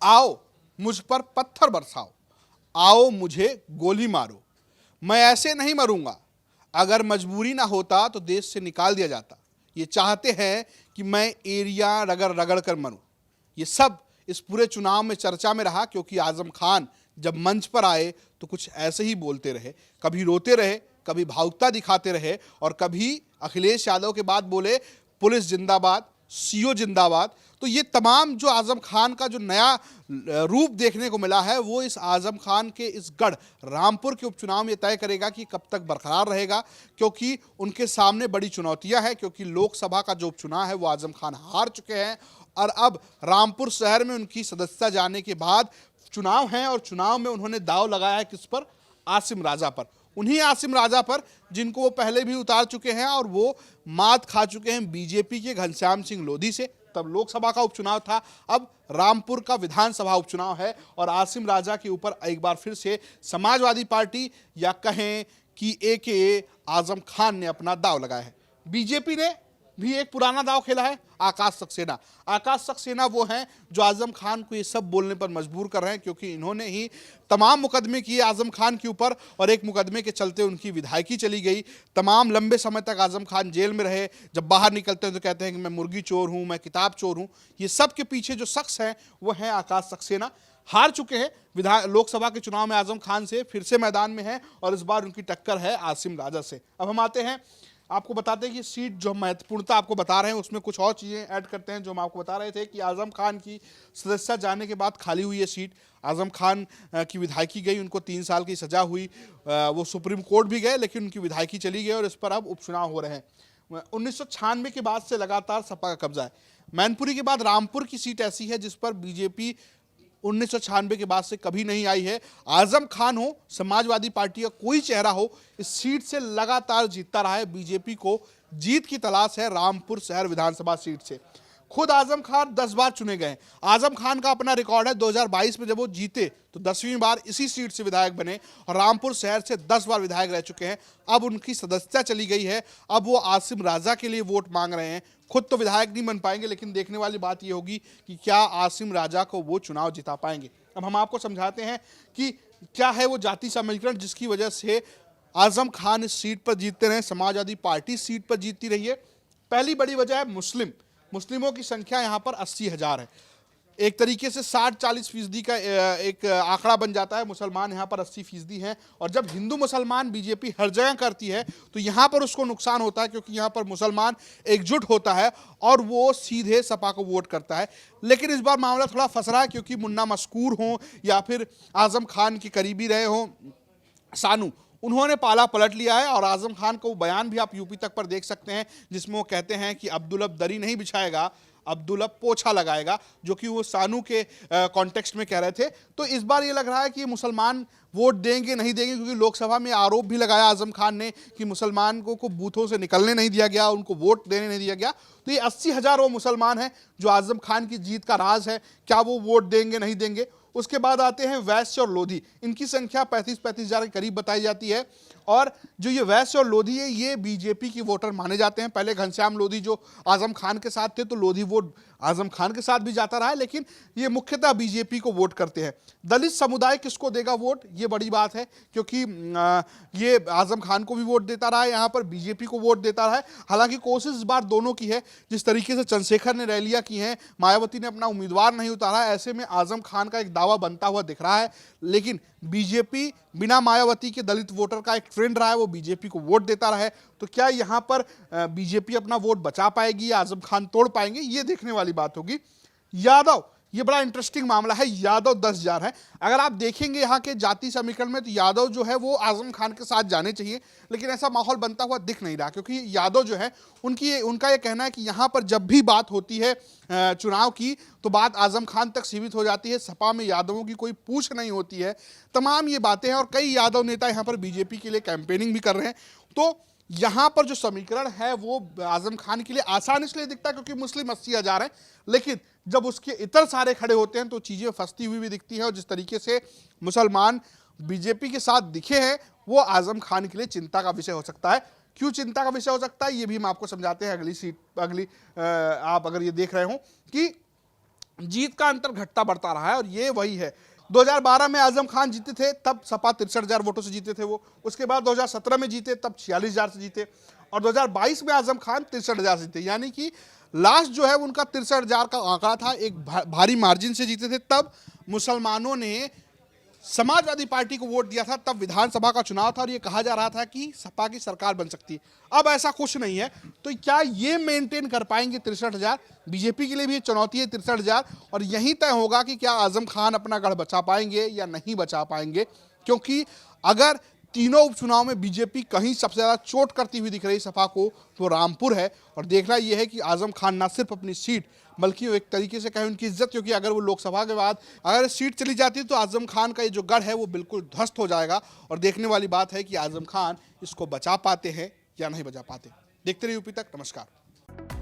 आओ मुझ पर पत्थर बरसाओ, आओ मुझे गोली मारो, मैं ऐसे नहीं मरूंगा, अगर मजबूरी ना होता तो देश से निकाल दिया जाता। ये चाहते हैं कि मैं एरिया रगड़ रगड़ कर मरूं। ये सब इस पूरे चुनाव में चर्चा में रहा, क्योंकि आजम खान जब मंच पर आए तो कुछ ऐसे ही बोलते रहे, कभी रोते रहे, कभी भावुकता दिखाते रहे, और कभी अखिलेश यादव के बाद बोले पुलिस जिंदाबाद, सीओ जिंदाबाद। तो ये तमाम जो आजम खान का जो नया रूप देखने को मिला है, वो इस आजम खान के इस गढ़ रामपुर के उपचुनाव में तय करेगा कि कब तक बरकरार रहेगा, क्योंकि उनके सामने बड़ी चुनौतियां हैं। क्योंकि लोकसभा का जो उपचुनाव है वो आजम खान हार चुके हैं, और अब रामपुर शहर में उनकी सदस्यता जाने के बाद चुनाव हैं, और चुनाव में उन्होंने दाव लगाया है किस पर? आसिम राजा पर। उन्हीं आसिम राजा पर जिनको वो पहले भी उतार चुके हैं, और वो मात खा चुके हैं बीजेपी के घनश्याम सिंह लोधी से। तब लोकसभा का उपचुनाव था, अब रामपुर का विधानसभा उपचुनाव है, और आसिम राजा के ऊपर एक बार फिर से समाजवादी पार्टी या कहें कि AKA आजम खान ने अपना दाव लगाया है। बीजेपी ने भी एक पुराना दाव खेला है, आकाश सक्सेना। आकाश सक्सेना वो हैं जो आजम खान को ये सब बोलने पर मजबूर कर रहे हैं, क्योंकि इन्होंने ही तमाम मुकदमे किए आजम खान के ऊपर, और एक मुकदमे के चलते उनकी विधायकी चली गई। तमाम लंबे समय तक आजम खान जेल में रहे। जब बाहर निकलते हैं तो कहते हैं कि मैं मुर्गी चोर हूँ, मैं किताब चोर हूँ। ये सब के पीछे जो शख्स हैं वो हैं आकाश सक्सेना। हार चुके हैं लोकसभा के चुनाव में आजम खान से, फिर से मैदान में है, और इस बार उनकी टक्कर है आसिम राजा से। अब हम आते हैं, आपको बताते हैं कि सीट जो महत्वपूर्णता आपको बता रहे हैं उसमें कुछ और चीज़ें ऐड करते हैं। जो हम आपको बता रहे थे कि आजम खान की सदस्यता जाने के बाद खाली हुई है सीट। आजम खान की विधायकी गई, उनको 3 साल की सजा हुई, वो सुप्रीम कोर्ट भी गए, लेकिन उनकी विधायकी चली गई, और इस पर अब उपचुनाव हो रहे हैं। 1996 के बाद से लगातार सपा का कब्जा है। मैनपुरी के बाद रामपुर की सीट ऐसी है जिस पर बीजेपी 1996 के बाद से कभी नहीं आई है। आजम खान हो, समाजवादी पार्टी का कोई चेहरा हो, इस सीट से लगातार जीतता रहा है। बीजेपी को जीत की तलाश है रामपुर शहर विधानसभा सीट से। खुद आजम खान 10 बार चुने गए। आजम खान का अपना रिकॉर्ड है, 2022 में जब वो जीते तो 10वीं बार इसी सीट से विधायक बने, और रामपुर शहर से 10 बार विधायक रह चुके हैं। अब उनकी सदस्यता चली गई है, अब वो आसिम राजा के लिए वोट मांग रहे हैं। खुद तो विधायक नहीं बन पाएंगे, लेकिन देखने वाली बात ये होगी कि क्या आसिम राजा को वो चुनाव जिता पाएंगे। अब हम आपको समझाते हैं कि क्या है वो जाति समीकरण जिसकी वजह से आजम खान इस सीट पर जीतते रहे, समाजवादी पार्टी सीट पर जीतती रही है। पहली बड़ी वजह है मुस्लिमों की संख्या यहाँ पर 80,000 है। एक तरीके से 60-40% का एक आंकड़ा बन जाता है। मुसलमान यहाँ पर 80% हैं, और जब हिंदू मुसलमान बीजेपी हर जगह करती है तो यहाँ पर उसको नुकसान होता है, क्योंकि यहाँ पर मुसलमान एकजुट होता है और वो सीधे सपा को वोट करता है। लेकिन इस बार मामला थोड़ा फंस रहा है, क्योंकि मुन्ना मस्कूर हों या फिर आजम खान के करीबी रहे हों सानू, उन्होंने पाला पलट लिया है। और आजम खान को बयान भी आप यूपी तक पर देख सकते हैं, जिसमें वो कहते हैं कि अब्दुल अब दरी नहीं बिछाएगा, अब्दुल अब पोछा लगाएगा, जो कि वो सानू के कॉन्टेक्स्ट में कह रहे थे। तो इस बार ये लग रहा है कि मुसलमान वोट देंगे नहीं देंगे, क्योंकि लोकसभा में आरोप भी लगाया आजम खान ने कि मुसलमान को बूथों से निकलने नहीं दिया गया, उनको वोट देने नहीं दिया गया। तो ये 80,000 वो मुसलमान हैं जो आजम खान की जीत का राज है, क्या वो वोट देंगे नहीं देंगे। उसके बाद आते हैं वैश्य और लोधी, इनकी संख्या 35,000 के करीब बताई जाती है। और जो ये वैश्य और लोधी है, ये बीजेपी की वोटर माने जाते हैं। पहले घनश्याम लोधी जो आजम खान के साथ थे, तो लोधी वोट आजम खान के साथ भी जाता रहा है, लेकिन ये मुख्यतः बीजेपी को वोट करते हैं। दलित समुदाय किसको देगा वोट, ये बड़ी बात है, क्योंकि ये आजम खान को भी वोट देता रहा है, यहाँ पर बीजेपी को वोट देता रहा है। हालांकि कोशिश इस बार दोनों की है। जिस तरीके से चंद्रशेखर ने रैलियां की हैं, मायावती ने अपना उम्मीदवार नहीं उतारा, ऐसे में आजम खान का एक दावा बनता हुआ दिख रहा है। लेकिन बीजेपी बिना मायावती के दलित वोटर का एक ट्रेंड रहा है, वो बीजेपी को वोट देता रहा है। तो क्या यहाँ पर बीजेपी अपना वोट बचा पाएगी या आजम खान तोड़ पाएंगे, ये देखने वाली बात होगी। यादव, ये बड़ा इंटरेस्टिंग मामला है। यादव 10,000 है। अगर आप देखेंगे यहाँ के जाति समीकरण में, तो यादव जो है वो आजम खान के साथ जाने चाहिए, लेकिन ऐसा माहौल बनता हुआ दिख नहीं रहा, क्योंकि यादव जो है उनका ये कहना है कि यहाँ पर जब भी बात होती है चुनाव की, तो बात आजम खान तक सीमित हो जाती है, सपा में यादवों की कोई पूछ नहीं होती है। तमाम ये बातें हैं, और कई यादव नेता यहाँ पर बीजेपी के लिए कैंपेनिंग भी कर रहे हैं। तो यहाँ पर जो समीकरण है वो आजम खान के लिए आसान इसलिए दिखता है क्योंकि मुस्लिम 80,000 है, लेकिन जब उसके इतर सारे खड़े होते हैं तो चीजें फंसती हुई भी दिखती है। और जिस तरीके से मुसलमान बीजेपी के साथ दिखे हैं, वो आजम खान के लिए चिंता का विषय हो सकता है। क्यों चिंता का विषय हो सकता है, ये भी हम आपको समझाते हैं अगली आप अगर ये देख रहे हो कि जीत का अंतर घटता बढ़ता रहा है और ये वही है। 2012 में आजम खान जीते थे, तब सपा 63,000 वोटों से जीते थे वो। उसके बाद 2017 में जीते, तब 46,000 से जीते और 2022 में आजम खान 63,000 से जीते। यानी कि लास्ट जो है उनका 63,000 का आंकड़ा था, एक भारी मार्जिन से जीते थे। तब मुसलमानों ने समाजवादी पार्टी को वोट दिया था, तब विधानसभा का चुनाव था और ये कहा जा रहा था कि सपा की सरकार बन सकती है। अब ऐसा कुछ नहीं है, तो क्या ये मेंटेन कर पाएंगे 63,000? बीजेपी के लिए भी ये चुनौती है 63,000 और यही तय होगा कि क्या आजम खान अपना गढ़ बचा पाएंगे या नहीं बचा पाएंगे। क्योंकि अगर तीनों उपचुनाव में बीजेपी कहीं सबसे ज़्यादा चोट करती हुई दिख रही सपा को, तो रामपुर है। और देखना यह है कि आजम खान ना सिर्फ अपनी सीट बल्कि एक तरीके से कहें उनकी इज्जत, क्योंकि अगर वो लोकसभा के बाद अगर सीट चली जाती है तो आजम खान का ये जो गढ़ है वो बिल्कुल ध्वस्त हो जाएगा। और देखने वाली बात है कि आजम खान इसको बचा पाते हैं या नहीं बचा पाते। देखते रहिए यूपी तक। नमस्कार।